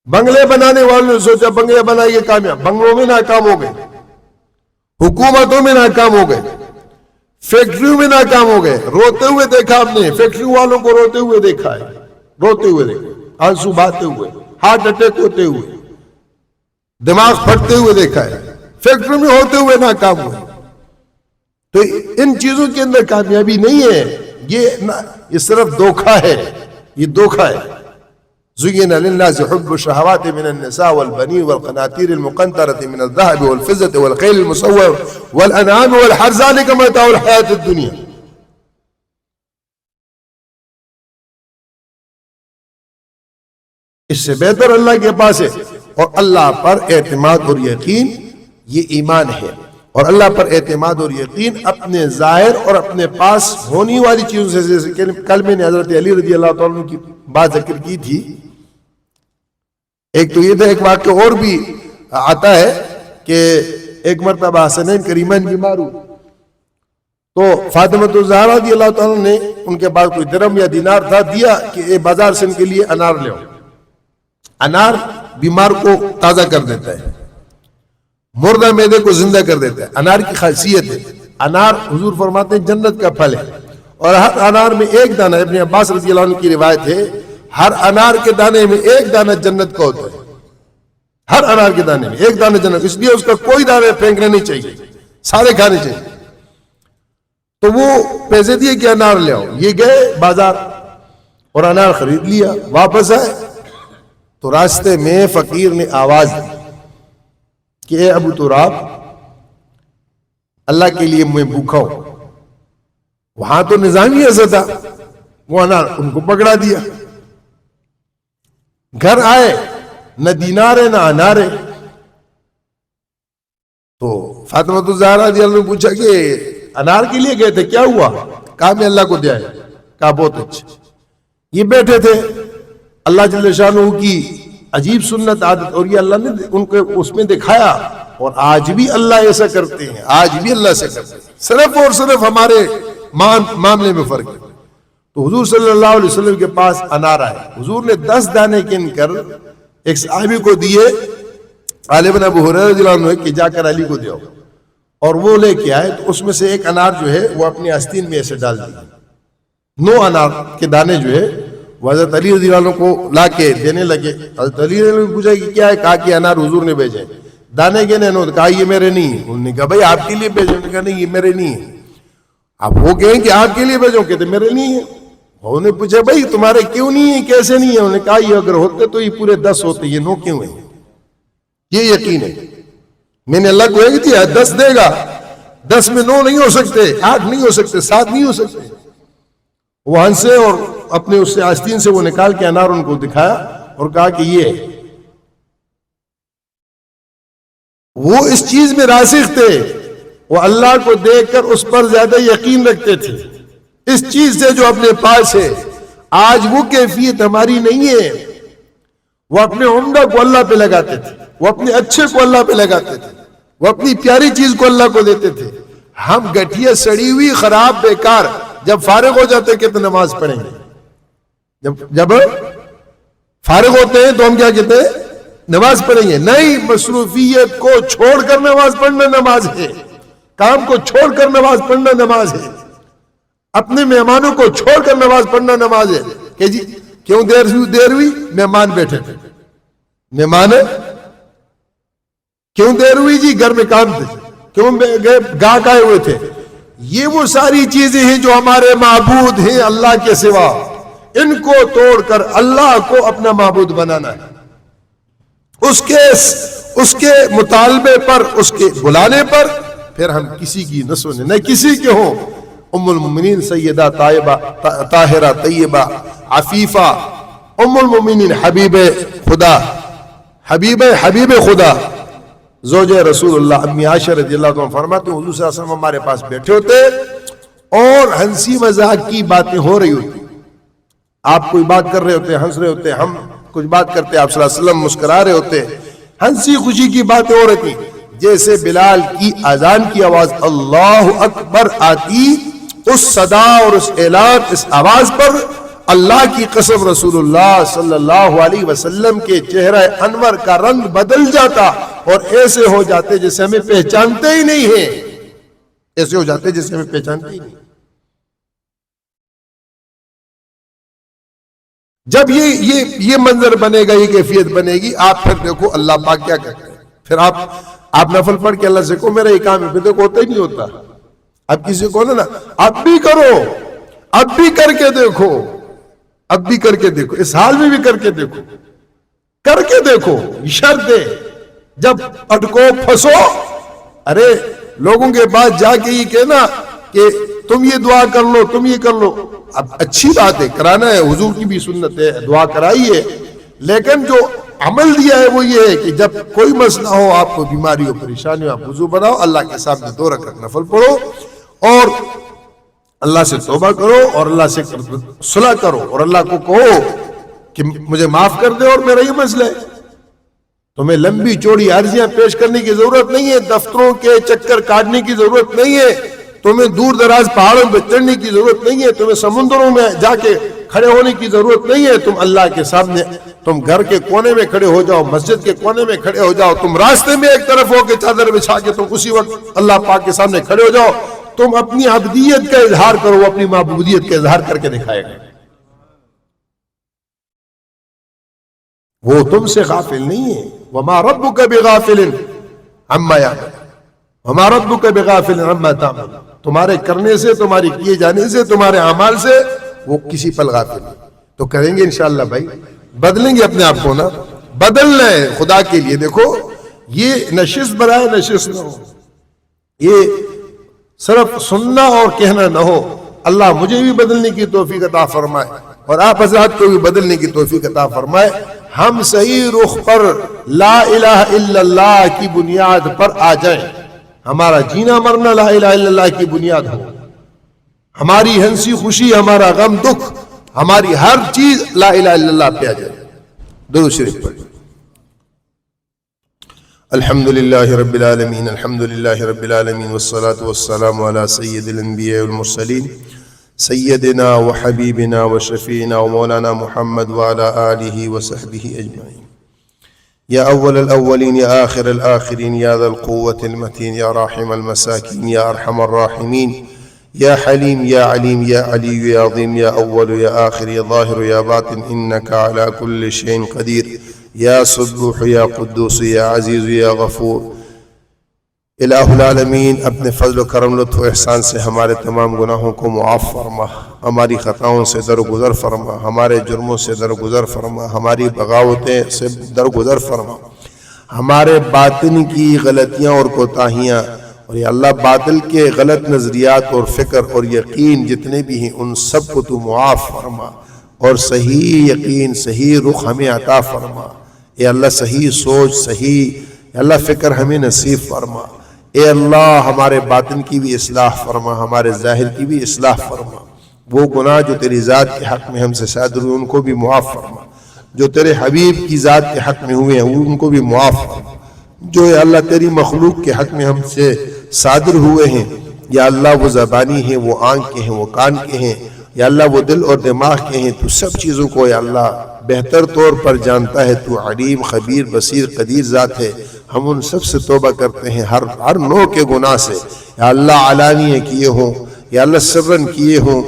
Speaker 1: بنگلے بنانے والوں نے سوچا بنگلے بنائے گے کامیاب، بنگلوں میں ناکام ہو گئے، حکومتوں میں ناکام ہو گئے، فیکٹریوں میں ناکام ہو گئے، روتے ہوئے دیکھا ہم نے، فیکٹری والوں کو روتے ہوئے دیکھا ہے، روتے ہوئے دیکھا، آنسو بہاتے ہوئے، ہارٹ اٹیک ہوتے ہوئے، دماغ پھٹتے ہوئے دیکھا ہے، فیکٹری میں ہوتے ہوئے ناکام ہوئے۔ تو ان چیزوں کے اندر کامیابی نہیں ہے، یہ صرف دھوکہ ہے، یہ دھوکہ ہے۔ زُيِّنَ لِلنَّاسِ حُبُّ الشَّهَوَاتِ مِنَ النِّسَاءِ وَالْبَنِينَ وَالْقَنَاطِيرِ الْمُقَنطَرَةِ مِنَ الذَّهَبِ وَالْفِضَّةِ وَالْخَيْلِ الْمُسَوَّمَةِ وَالْأَنْعَامِ وَالْحَرْثِ ذَلِكَ مَتَاعُ الْحَيَاةِ الدُّنْيَا۔ اس سے بہتر اللہ کے پاس ہے، اور اللہ پر اعتماد اور یقین یہ ایمان ہے، اور اللہ پر اعتماد اور یقین اپنے ظاہر اور اپنے پاس ہونی والی چیزوں سے، جیسے کل میں نے حضرت علی رضی اللہ تعالیٰ عنہ کی بات ذکر کی تھی۔ ایک تو یہ تھا، ایک واقعہ اور بھی آتا ہے کہ ایک مرتبہ حسنین کریمین بیمار ہوئے، تو فاطمۃ الزہرا رضی اللہ تعالیٰ نے ان کے پاس کوئی درہم یا دینار تھا، دیا کہ بازار سے ان کے لیے انار لے آؤ۔ انار بیمار کو تازہ کر دیتا ہے، مردہ معدے کو زندہ کر دیتا ہے، انار کی خاصیت ہے۔ انار حضور فرماتے ہیں جنت کا پھل ہے، اور ہر انار میں ایک دانہ، ابن عباس رضی اللہ عنہ کی روایت ہے، ہر انار کے دانے میں ایک دانہ جنت کا ہوتا ہے، ہر انار کے دانے میں ایک دانہ جنت، اس لیے اس کا کوئی دانہ پھینکنا نہیں چاہیے، سارے کھانے چاہیے۔ تو وہ پیسے دیے کہ انار لے آؤ، یہ گئے بازار اور انار خرید لیا، واپس آئے تو راستے میں فقیر نے آواز دی کہ اے ابو تراب، اللہ کے لیے میں بھوکا ہوں۔ وہاں تو نظام ہی ایسا تھا، وہ انار ان کو پکڑا دیا۔ گھر آئے، نہ دینار ہے نہ انار ہے۔ تو فاطمۃ الزہرا رضی اللہ عنہ نے پوچھا کہ انار کے لیے گئے تھے، کیا ہوا؟ کہا میں اللہ کو دے آیا۔ کہا بہت اچھا۔ یہ بیٹھے تھے، اللہ جل شانہ کی عجیب سنت عادت، اور یہ اللہ نے ان کو اس میں دکھایا، اور آج بھی اللہ ایسا کرتے ہیں، آج بھی اللہ سے کرتے ہیں، صرف اور صرف ہمارے معاملے میں فرق ہے۔ تو حضور صلی اللہ علیہ وسلم کے پاس انار آئے، حضور نے 10 دانے گن کر ایک صحابی کو دیے، علی بن ابو ہریرہ رضی اللہ عنہ، کہ جا کر علی کو دیو، اور وہ لے کے آئے، تو اس میں سے ایک انار جو ہے وہ اپنی آستین میں ایسے ڈال دی۔ 9 انار کے دانے جو ہے وہ حضرت علی رضی اللہ عنہ کو لا کے دینے لگے۔ حضرت علی رضی اللہ عنہ نے پوچھا کہ کیا ہے؟ کہا کہ انار حضور نے بھیجے۔ دانے گنے، انہوں نے کہا یہ میرے نہیں ہیں۔ انہوں نے کہا بھائی آپ کے لیے بھیجے؟ انہوں نے کہا نہیں یہ میرے نہیں ہیں۔ اب وہ کہیں کہ آپ کے لیے بھیجو، کہتے میرے نہیں ہیں۔ انہوں نے پوچھا بھائی تمہارے کیوں نہیں ہیں، کیسے نہیں ہیں؟ انہوں نے کہا یہ اگر ہوتے تو یہ پورے 10 ہوتے، یہ 9 کیوں ہیں؟ یہ یقین ہے، میں نے اللہ کو ایک دیا، 10 دے گا، 10 میں 9 نہیں ہو سکتے، 8 نہیں ہو سکتے، 7 نہیں ہو سکتے۔ وہ ہنسے اور اپنے اس سے آستین سے وہ نکال کے انار ان کو دکھایا اور کہا کہ یہ ہے۔ وہ اس چیز میں راسخ تھے، وہ اللہ کو دیکھ کر اس پر زیادہ یقین رکھتے تھے، اس چیز سے جو اپنے پاس ہے۔ آج وہ کیفیت ہماری نہیں ہے۔ وہ اپنے عمدہ کو اللہ پہ لگاتے تھے، وہ اپنے اچھے کو اللہ پہ لگاتے تھے، وہ اپنی پیاری چیز کو اللہ کو دیتے تھے۔ ہم گٹھیا سڑی ہوئی خراب بیکار، جب فارغ ہو جاتے کہ تو نماز پڑھیں گے، جب فارغ ہوتے ہیں تو ہم کیا کہتے ہیں؟ نماز پڑھیں گے۔ نہیں، مصروفیت کو چھوڑ کر نماز پڑھنا نماز ہے، کام کو چھوڑ کر نماز پڑھنا نماز ہے، اپنے مہمانوں کو چھوڑ کر نماز پڑھنا نماز ہے۔ کہ جی کیوں دیر ہوئی؟ مہمان بیٹھے تھے، مہمان کیوں دیر ہوئی؟ جی گھر میں کام تھے، کیوں گاہک آئے ہوئے تھے۔ یہ وہ ساری چیزیں ہیں جو ہمارے معبود ہیں اللہ کے سوا، ان کو توڑ کر اللہ کو اپنا معبود بنانا ہے، اس کے مطالبے پر، اس کے بلانے پر، پھر ہم کسی کی نہ سنیں، نہ کسی کے ہوں۔ ام المؤمنین سیدہ طیبہ طاہرہ طیبہ عفیفہ، ام المؤمنین حبیب خدا زوجہ رسول اللہ امی عائشہ رضی اللہ عنہ فرماتے ہیں حضور صلی اللہ علیہ وسلم ہمارے پاس بیٹھے ہوتے اور ہنسی مذاق کی باتیں ہو رہی ہوتی، آپ کوئی بات کر رہے ہوتے، ہنس رہے ہوتے، ہم کچھ بات کرتے، آپ صلی اللہ علیہ وسلم مسکرا رہے ہوتے، ہنسی خوشی کی باتیں ہو رہی تھی. جیسے بلال کی اذان کی آواز اللہ اکبر آتی، اس صدا اور اس اعلان، اس آواز پر اللہ کی قسم رسول اللہ صلی اللہ علیہ وسلم کے چہرہ انور کا رنگ بدل جاتا اور ایسے ہو جاتے جیسے ہمیں پہچانتے ہی نہیں ہیں، ایسے ہو جاتے جیسے ہمیں پہچانتے ہی نہیں. جب یہ منظر بنے گا، یہ کیفیت بنے گی، آپ پھر دیکھو اللہ پاک کیا کرتے ہیں. پھر آپ نفل پڑھ کے اللہ سے کہو میرا یہ کام ہے، پھر دیکھو ہوتا ہی نہیں ہوتا. اب کسی کو نا اب بھی کرو، اب بھی کر کے دیکھو، اب بھی کر کے دیکھو، اس حال میں بھی کر کے دیکھو، کر کے دیکھو. شرط ہے جب اٹکو پھنسو، ارے لوگوں کے پاس جا کے یہ کہنا کہ تم یہ دعا کر لو، تم یہ کر لو. اب اچھی بات ہے، کرانا ہے، حضور کی بھی سنت ہے، دعا کرائیے، لیکن جو عمل دیا ہے وہ یہ ہے کہ جب کوئی مسئلہ ہو، آپ کو بیماری ہو، پریشانی ہو، آپ وضو بناؤ، اللہ کے سامنے 2 رکعت نفل پڑھو اور اللہ سے توبہ کرو اور اللہ سے صلح کرو اور اللہ کو کہو کہ مجھے معاف کر دے اور میرا یہ مسئلہ ہے. تمہیں لمبی چوڑی عرضیاں پیش کرنے کی ضرورت نہیں ہے، دفتروں کے چکر کاٹنے کی ضرورت نہیں ہے، تمہیں دور دراز پہاڑوں پہ چڑھنے کی ضرورت نہیں ہے، تمہیں سمندروں میں جا کے کھڑے ہونے کی ضرورت نہیں ہے. تم اللہ کے سامنے، تم گھر کے کونے میں کھڑے ہو جاؤ، مسجد کے کونے میں کھڑے ہو جاؤ، تم راستے میں ایک طرف ہو کے چادر بچھا کے تم اسی وقت اللہ پاک کے سامنے کھڑے ہو جاؤ. تم اپنی عبدیت کا اظہار کرو، وہ اپنی معبودیت کا اظہار کر کے دکھائے گا. وہ تم سے غافل نہیں ہے. وما ربک بغافل عما یعمل، وما ربک بغافل عما تعمل. تمہارے کرنے سے، تمہارے کیے جانے سے، تمہارے اعمال سے وہ کسی پل غافل نہیں. تو کریں گے انشاءاللہ بھائی، بدلیں گے اپنے آپ کو نا، بدلنا ہے خدا کے لیے. دیکھو یہ نشست برائے نشست نہ ہو، یہ صرف سننا اور کہنا نہ ہو. اللہ مجھے بھی بدلنے کی توفیق عطا فرمائے اور آپ حضرات کو بھی بدلنے کی توفیق عطا فرمائے. ہم صحیح رخ پر لا الہ الا اللہ کی بنیاد پر آ جائیں. ہمارا جینا مرنا لا الہ الا اللہ کی بنیاد ہو، ہماری ہنسی خوشی، ہمارا غم دکھ، ہماری ہر چیز لا الہ الا اللہ پہ آ جائے. درود شریف پڑھیں. الحمد للہ رب العالمین، الحمد للہ رب العالمین، والصلاة والسلام على سید الانبیاء والمرسلین سیدنا وحبیبنا وشفیعنا ومولانا محمد وعلى آلہ وصحبہ اجمعین. یا اول الاولین یا آخر الآخرین یا ذا القوة المتین یا راحم المساکین یا ارحم الراحمین یا حلیم یا علیم یا علی یا عظیم یا اول یا آخر یا ظاہر یا باطن انکا علی کل شیء قدیر یا سبوح یا قدوس یا عزیز یا غفور. الہ العالمین اپنے فضل و کرم لطف و احسان سے ہمارے تمام گناہوں کو معاف فرما، ہماری خطاؤں سے درگزر فرما، ہمارے جرموں سے درگزر فرما، ہماری بغاوتیں سے درگزر فرما، ہمارے باطن کی غلطیاں اور کوتاہیاں اور یا اللہ باطل کے غلط نظریات اور فکر اور یقین جتنے بھی ہیں ان سب کو تو معاف فرما اور صحیح یقین، صحیح رخ ہمیں عطا فرما. اے اللہ صحیح سوچ، صحیح اے اللہ فکر ہمیں نصیب فرما. اے اللہ ہمارے باطن کی بھی اصلاح فرما، ہمارے ظاہر کی بھی اصلاح فرما. وہ گناہ جو تیری ذات کے حق میں ہم سے صادر ہوئے ان کو بھی معاف فرما، جو تیرے حبیب کی ذات کے حق میں ہوئے ہیں ان کو بھی معاف فرما. جو اے اللہ تیری مخلوق کے حق میں ہم سے صادر ہوئے ہیں یا اللہ وہ زبانی ہیں، وہ آنکھ کے ہیں، وہ کان کے ہیں، یا اللہ وہ دل اور دماغ کے ہیں. تو سب چیزوں کو یا اللہ بہتر طور پر جانتا ہے، تو علیم خبیر بصیر قدیر ذات ہے. ہم ان سب سے توبہ کرتے ہیں ہر نوع کے گناہ سے، یا اللہ علانیہ کیے ہوں، یا اللہ سرن کیے ہوں،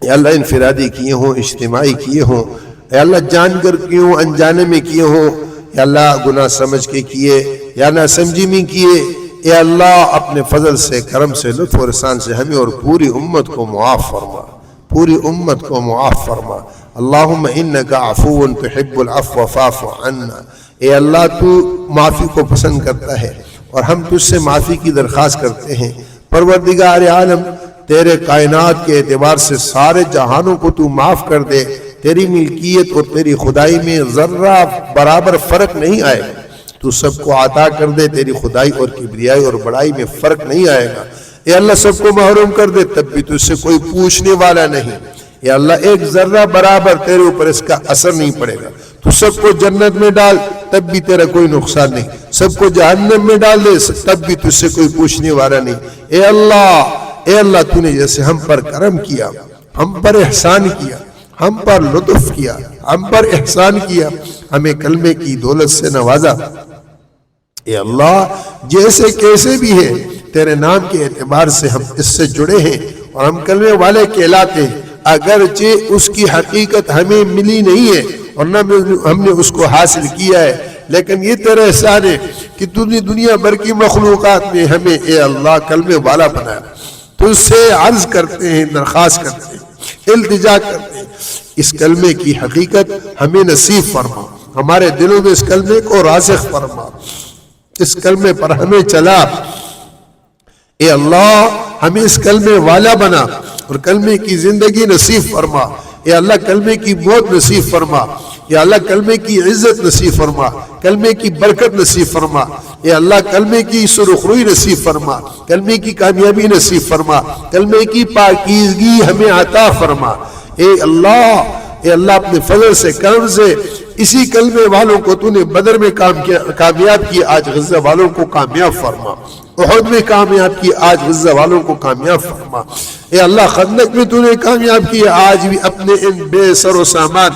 Speaker 1: یا اللہ انفرادی کیے ہوں، اجتماعی کیے ہوں، یا اللہ جان کر کیے ہوں، انجانے میں کیے ہوں، یا اللہ گناہ سمجھ کے کیے یا نہ سمجھی میں کیے. اے اللہ اپنے فضل سے، کرم سے، لطف اور احسان سے ہمیں اور پوری امت کو معاف فرما، پوری امت کو معاف فرما. اللہم انکا عفو تحب العفو فاعف عنا. اے اللہ تو معافی کو پسند کرتا ہے اور ہم تجھ سے معافی کی درخواست کرتے ہیں. پروردگار عالم تیرے کائنات کے اعتبار سے سارے جہانوں کو تو معاف کر دے. تیری ملکیت اور تیری خدائی میں ذرہ برابر فرق نہیں آئے گا. تو سب کو عطا کر دے، تیری خدائی اور کبریائی اور بڑائی میں فرق نہیں آئے گا. اے اللہ سب کو محروم کر دے، تب بھی تجھ سے کوئی پوچھنے والا نہیں. اے اللہ ایک ذرہ برابر تیرے اوپر اس کا اثر نہیں پڑے گا. تو سب کو جنت میں ڈال، تب بھی تیرا کوئی نقصان نہیں، سب کو جہنم میں ڈال دے تب بھی تجھ سے کوئی پوچھنے والا نہیں۔ اے اللہ تو نے جیسے ہم پر کرم کیا، ہم پر احسان کیا، ہم پر لطف کیا، ہم پر احسان کیا، ہمیں کلمے کی دولت سے نوازا، اے اللہ جیسے کیسے بھی ہے تیرے نام کے اعتبار سے ہم اس سے جڑے ہیں اور ہم کلمے والے کہلاتے ہیں، اگرچہ اس کی حقیقت ہمیں ملی نہیں ہے اور نہ ہم نے اس کو حاصل کیا ہے، لیکن یہ تیرا احسان ہے کہ تو نے دنیا بھر کی مخلوقات میں ہمیں اے اللہ کلمے والا بنایا۔ تو اس سے عرض کرتے ہیں، درخواست کرتے ہیں، التجا کرتے ہیں، اس کلمے کی حقیقت ہمیں نصیب فرما، ہمارے دلوں میں اس کلمے کو راسخ فرما، اس کلمے پر ہمیں چلا، اے اللہ ہمیں اس کلمے والا بنا اور کلمے کی زندگی نصیب فرما، اے اللہ کلمے کی موت نصیب فرما، یا اللہ کلمے کی عزت نصیب فرما، کلمے کی برکت نصیب فرما، اے اللہ کلمے کی سرخروئی نصیب فرما، کلمے کی کامیابی نصیب فرما، کلمے کی پاکیزگی ہمیں عطا فرما، اے اللہ اپنے فضل سے کرم سے اسی کلمے والوں کو تو نے بدر میں کامیاب کیا، آج غزہ والوں کو کامیاب فرما، احد میں کامیاب کیا، آج غزہ والوں کو کامیاب فرما، اے اللہ خندق میں تو نے کامیاب کیا، آج بھی اپنے ان بے سر و سامان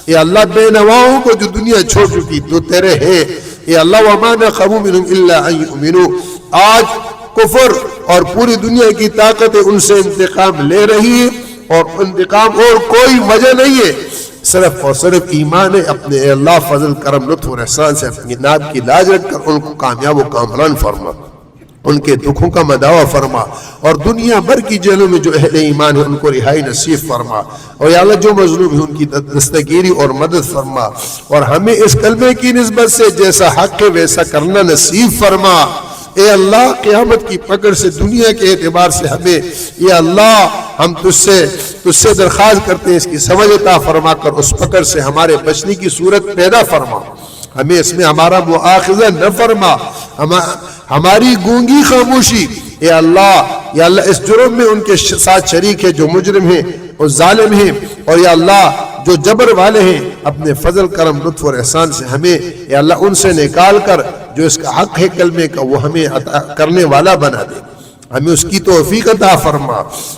Speaker 1: اے اللہ بے نواؤں کو جو دنیا چھوڑ چکی تو تیرے ہے، اے اللہ وَمَا نَقَمُوا مِنْهُمْ إِلَّا أَن يُؤْمِنُوا، آج کفر اور پوری دنیا کی طاقتیں ان سے انتقام لے رہی ہے اور انتقام اور کوئی وجہ نہیں ہے، صرف اور صرف ایمان ہے، اپنے اے اللہ فضل کرم لطف اور احسان سے اپنی نام کی لاج رکھ کر ان کو کامیاب و کامران فرما، ان کے دکھوں کا مداوع فرما اور دنیا بھر کی جیلوں میں جو اہل ایمان ہے ان کو رہائی نصیب فرما، اور یا اللہ جو مظلوم ہے ان کی دستگیری اور مدد فرما، اور ہمیں اس کلمے کی نسبت سے جیسا حق ہے ویسا کرنا نصیب فرما، اے اللہ قیامت کی پکڑ سے دنیا کے اعتبار سے ہمیں یا اللہ ہم تجھ سے درخواست کرتے ہیں اس کی سمجھ عطا فرما کر اس پکڑ سے ہمارے بچنے کی صورت پیدا فرما، ہمیں اس میں ہمارا مؤاخذہ نہ فرما، ہماری گونگی خاموشی اے اللہ اس جرم میں ان کے ساتھ شریک ہے جو مجرم ہیں اور ظالم ہیں، اور یا اللہ جو جبر والے ہیں اپنے فضل کرم لطف اور احسان سے ہمیں اے اللہ ان سے نکال کر جو اس کا حق ہے کلمے کا وہ ہمیں عطا کرنے والا بنا دے، ہمیں اس کی توفیق عطا فرما،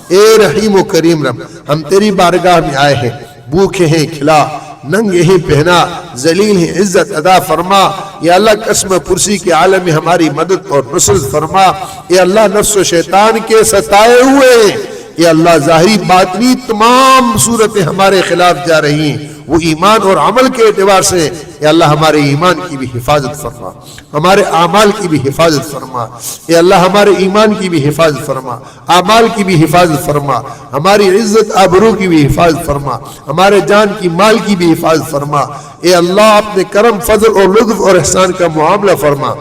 Speaker 1: اے رحیم و کریم رب ہم تیری بارگاہ میں آئے ہیں، بھوکے ہیں کھلا، ننگے ہیں پہنا، ذلیل ہیں عزت عطا فرما، یا اللہ قسم پرسی کے عالم میں ہماری مدد اور نصرت فرما، اے اللہ نفس و شیطان کے ستائے ہوئے یا اللہ ظاہری باطنی تمام صورتیں ہمارے خلاف جا رہی ہیں، وہ ایمان اور عمل کے اعتبار سے یا اللہ ہمارے ایمان کی بھی حفاظت فرما، ہمارے اعمال کی بھی حفاظت فرما، یا اللہ ہمارے ایمان کی بھی حفاظت فرما، اعمال کی بھی حفاظت فرما، ہماری عزت آبرو کی بھی حفاظت فرما، ہمارے جان کی مال کی بھی حفاظت فرما، اے اللہ اپنے کرم فضل اور لطف اور احسان کا معاملہ فرما،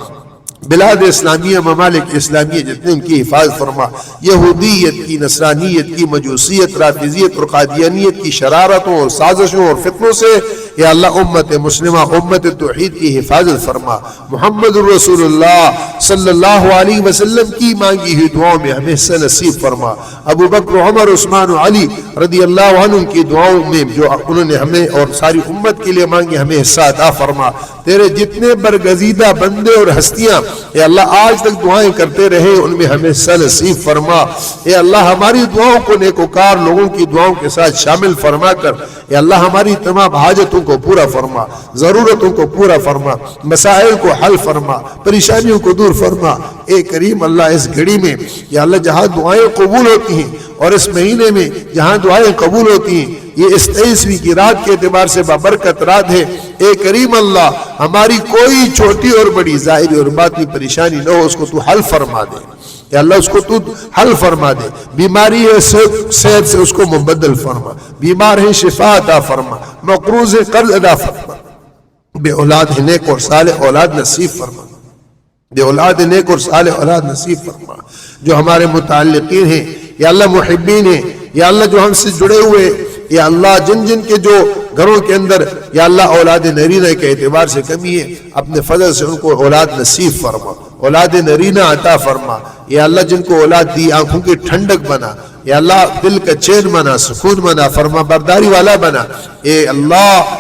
Speaker 1: بلاد اسلامیہ ممالک اسلامیہ جتنے ان کی حفاظت فرما، یہودیت کی، نصرانیت کی، مجوسیت، رافضیت اور قادیانیت کی شرارتوں اور سازشوں اور فتنوں سے یا اللہ امت مسلمہ امت توحید کی حفاظت فرما، محمد الرسول اللہ صلی اللہ علیہ وسلم کی مانگی ہوئی دعاؤں میں ہمیں حصہ نصیب فرما، ابو بکر عمر عثمان علی رضی اللہ عنہ کی دعاؤں میں جو انہوں نے ہمیں اور ساری امت کے لیے مانگی ہمیں حصہ عطا فرما، تیرے جتنے برگزیدہ بندے اور ہستیاں اے اللہ آج تک دعائیں کرتے رہے ان میں ہمیں حصہ نصیب فرما، اے اللہ ہماری دعاؤں کو نیکوکار لوگوں کی دعاؤں کے ساتھ شامل فرما کر اے اللہ ہماری تمام حاجتوں کو پورا فرما، ضرورتوں کو پورا فرما، مسائل کو حل فرما، پریشانیوں کو دور فرما، اے کریم اللہ اس گھڑی میں یا اللہ جہاں دعائیں قبول ہوتی ہیں اور اس مہینے میں جہاں دعائیں قبول ہوتی ہیں یہ اس 23ویں کی رات کے اعتبار سے بابرکت رات ہے، اے کریم اللہ ہماری کوئی چھوٹی اور بڑی ظاہری اور باطنی پریشانی نہ ہو اس کو تو حل فرما دے، یا اللہ اس کو تو حل فرما دے، بیماری ہے صحت سے اس کو مبدل فرما، بیمار ہے شفا عطا فرما، مقروض ہے قرض ادا فرما، بے اولاد ہے نیک اور صالح اولاد نصیب فرما، بے اولاد ہے نیک اور صالح اولاد نصیب فرما، جو ہمارے متعلقین ہیں یا اللہ محبین ہیں یا اللہ جو ہم سے جڑے ہوئے یا اللہ جن جن کے جو گھروں کے اندر یا اللہ اولاد نرینہ کے اعتبار سے کمی ہے اپنے فضل سے ان کو اولاد نصیب فرما، اولاد نرینہ عطا فرما، یا اللہ جن کو اولاد دی آنکھوں کی ٹھنڈک بنا، یا اللہ دل کا چین بنا، سکون بنا، فرما برداری والا بنا، اے اللہ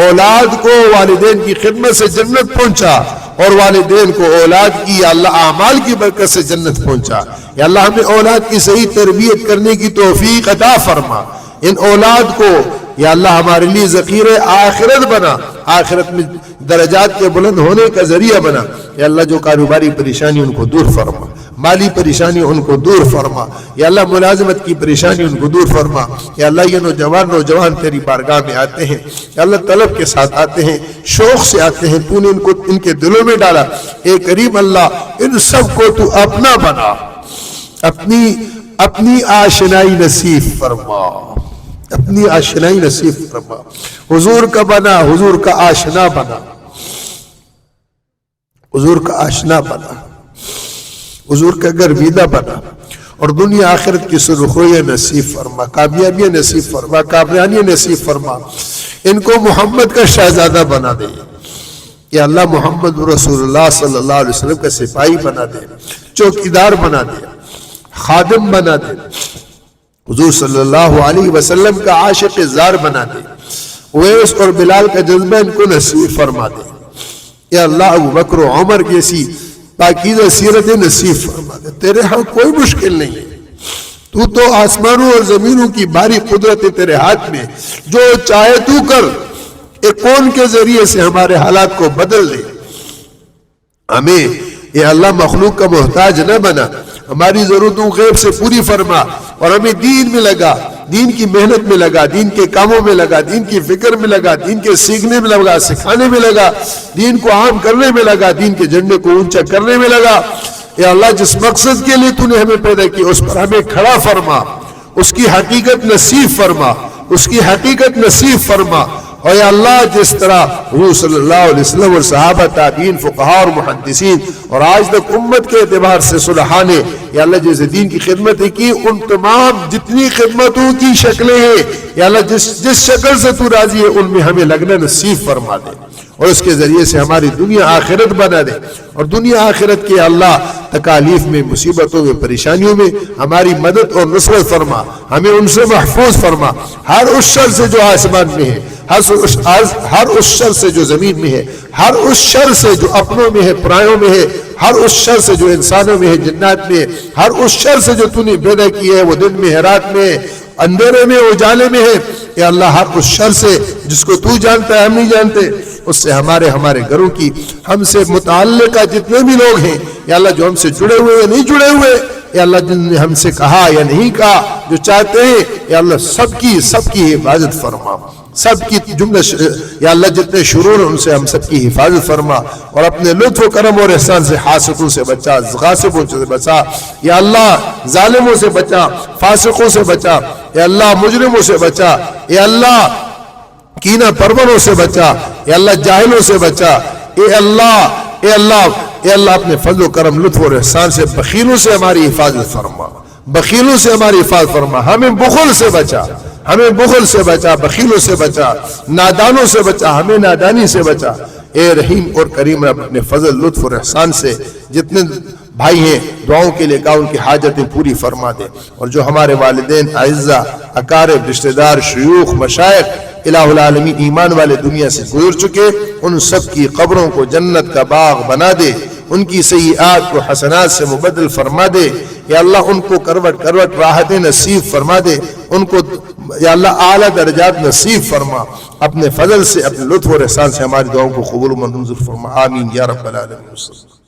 Speaker 1: اولاد کو والدین کی خدمت سے جنت پہنچا اور والدین کو اولاد کی یا اللہ اعمال کی برکت سے جنت پہنچا. یا اللہ ہمیں اولاد کی صحیح تربیت کرنے کی توفیق عطا فرما. ان اولاد کو یا اللہ ہمارے لیے ذخیرہ آخرت بنا, آخرت میں درجات کے بلند ہونے کا ذریعہ بنا. یا اللہ جو کاروباری پریشانی ان کو دور فرما, مالی پریشانی ان کو دور فرما. یا اللہ ملازمت کی پریشانی ان کو دور فرما. یا اللہ یہ نوجوان تیری بارگاہ میں آتے ہیں یا اللہ طلب کے ساتھ آتے ہیں, شوق سے آتے ہیں, تو نے ان کے دلوں میں ڈالا. اے کریم اللہ ان سب کو تو اپنا بنا, اپنی آشنائی نصیب فرما, اپنی آشنائی نصیب فرما. حضور کا بنا, حضور کا آشنا بنا, حضور کا آشنا بنا, حضور کا گرویدہ بنا, اور دنیا آخرت کی سرخرویاں نصیب فرما, کامیابیاں نصیب فرما, کامیابیاں نصیب فرما. ان کو محمد کا شہزادہ بنا دے. یا اللہ محمد رسول اللہ صلی اللہ علیہ وسلم کا سپاہی بنا دے, چوکیدار بنا دے, خادم بنا دے. حضور صلی اللہ علیہ وسلم کا عاشق زار بنا دے. اویس اور بلال کا جذبہ ان کو نصیب فرما دے. یا اللہ ابو بکر و عمر جیسی پاکیزہ سیرت نصیب فرما دے. تیرے ہاں کوئی مشکل نہیں ہے, تو آسمانوں اور زمینوں کی باری قدرت تیرے ہاتھ میں, جو چاہے تو کر. ایک کون کے ذریعے سے ہمارے حالات کو بدل دے. ہمیں یا اللہ مخلوق کا محتاج نہ بنا, ہماری ضرورتوں غیب سے پوری فرما, اور ہمیں دین میں لگا, دین کی محنت میں لگا, دین کے کاموں میں لگا, دین کی فکر میں لگا, دین کے سیکھنے میں لگا, سکھانے میں لگا, دین کو عام کرنے میں لگا, دین کے جھنڈے کو اونچا کرنے میں لگا. یا اللہ جس مقصد کے لیے تو نے ہمیں پیدا کی اس پر ہمیں کھڑا فرما, اس کی حقیقت نصیب فرما, اس کی حقیقت نصیب فرما. اور یا اللہ جس طرح حضور صلی اللہ علیہ وسلم اور صحابہ تابعین فقہاء اور محدثین اور آج تک امت کے اعتبار سے صلحاء نے یا اللہ جیسے دین کی خدمتیں کی, ان تمام جتنی خدمتوں کی شکلیں ہیں یا اللہ جس شکل سے تو راضی ہے ان میں ہمیں لگنا نصیب فرما دے, اور اس کے ذریعے سے ہماری دنیا آخرت بنا دے. اور دنیا آخرت کے اللہ تکالیف میں, مصیبتوں میں, پریشانیوں میں ہماری مدد اور نصرت فرما, ہمیں ان سے محفوظ فرما. ہر اس شر سے جو آسمان میں ہے, ہر اس شر سے جو زمین میں ہے, ہر اس شر سے جو اپنوں میں ہے, پرایوں میں ہے, ہر اس شر سے جو انسانوں میں ہے, جنات میں ہے, ہر اس شر سے جو تو نے پیدا کی ہے, وہ دن میں ہے, رات میں ہے, اندھیرے میں, اجالے میں ہے. یا اللہ ہر اس شر سے جس کو تو جانتا ہے, ہم نہیں جانتے, اس سے ہمارے گھروں کی, ہم سے متعلقہ جتنے بھی لوگ ہیں یا اللہ جو ہم سے جڑے ہوئے یا نہیں جڑے ہوئے, یا اللہ جن نے ہم سے کہا یا نہیں کہا, جو چاہتے ہیں یا اللہ سب کی حفاظت فرما. سب کی جملہ یا اللہ جتنے شرور ان سے ہم سب کی حفاظت فرما, اور اپنے لطف و کرم اور احسان سے حاسدوں سے بچا, غاصبوں سے بچا. یا اللہ ظالموں سے بچا, فاسقوں سے بچا. یا اللہ مجرموں سے بچا. یا اللہ کینہ پروروں سے بچا. یا اللہ جاہلوں سے بچا. اے اللہ اپنے فضل و کرم, لطف اور احسان سے بخیلوں سے ہماری حفاظت فرما, بخیلوں سے ہماری حفاظت فرما. ہمیں بخل سے بچا, ہمیں بخل سے بچا, بخیلوں سے بچا, نادانوں سے بچا, ہمیں نادانی سے بچا. اے رحیم اور کریم رب اپنے فضل, لطف اور احسان سے جتنے بھائی ہیں دعاؤں کے لے کہا ان کی حاجتیں پوری فرما دے. اور جو ہمارے والدین, اعزہ, اقارب, رشتہ دار, شیوخ, مشائخ الہ العالمین ایمان والے دنیا سے گزر چکے, ان سب کی قبروں کو جنت کا باغ بنا دے, ان کی سیئات کو حسنات سے مبدل فرما دے. یا اللہ ان کو کروٹ راحت نصیب فرما دے, ان کو یا اللہ اعلیٰ درجات نصیب فرما. اپنے فضل سے, اپنے لطف اور احسان سے ہماری دعاؤں کو قبول و منظور فرما. آمین یا رب العالمین.